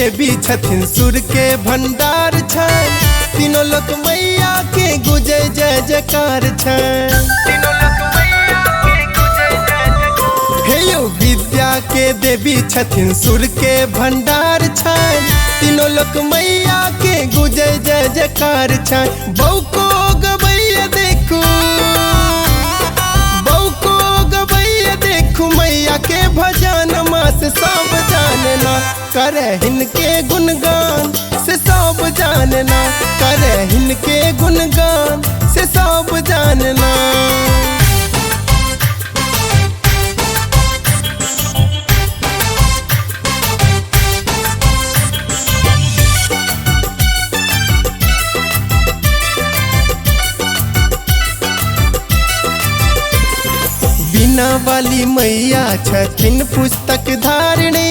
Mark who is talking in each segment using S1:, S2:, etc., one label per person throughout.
S1: देवी छथिन सुर के भंडार छन, तीनों लोक मैया के गुजय जय जयकार छन। हे यो विद्या के देवी छथिन सुर के भंडार छन, तीनों लोक मैया के गुजय जय जयकार छन। बहू को गवैया देखू, बहू को गवैया देखू, मैया के भजन मास सब जानना, करे हिनके गुणगान से सब जानना, करे हिनके गुणगान से सब जानना। बीना वाली मैया छथिन पुस्तक धारिणी,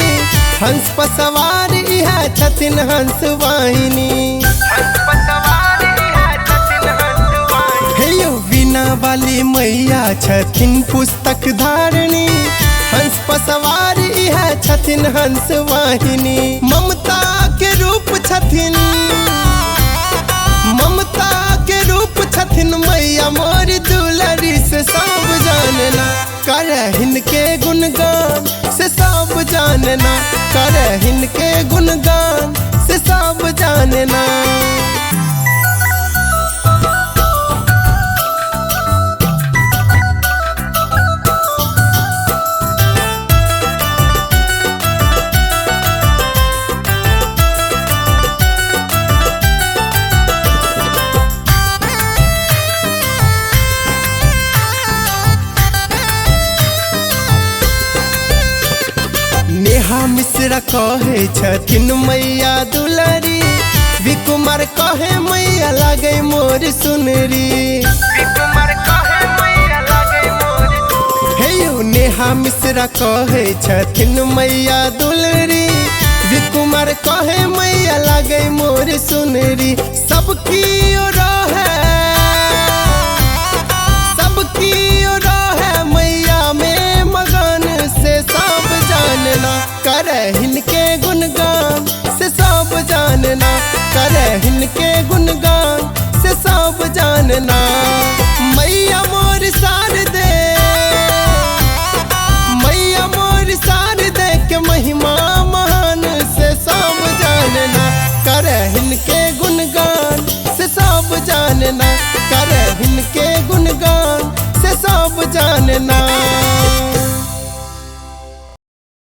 S1: हंस पर सवार इहा छथिन हंस वाहिनी। हे यो बीना वाली मैया छथिन पुस्तक धारिणी, हंस पर सवार इहा छथिन हंस वाहिनी। ममता के रूप छथिन, ममता के रूप छथिन मैया मोर दुलारी से सब जानना, करे हिनके गुणगान से सब जानना, करे हिनके गुणगान से सब जानना। नेहा मिश्रा कहे छथिन मैया दुलारी, विकुमार कहे मैया लागे मोर सुनरी। हे यो नेहा मिश्रा कहे छथिन मैया दुलारी, विकुमार कहे मैया लागे मोर सुनरी। सबकी ओर है, सबकी ओर है मैया में मगन से सब जानना, करे हिनके गुणगान से सब जानना, करे हिनके गुणगान से सब जानना। मैया मोर शारदे, मैया मोर शारदे के महिमा महान से सब जानना, करे हिनके गुणगान से सब जानना, करे हिनके गुणगान से सब जानना।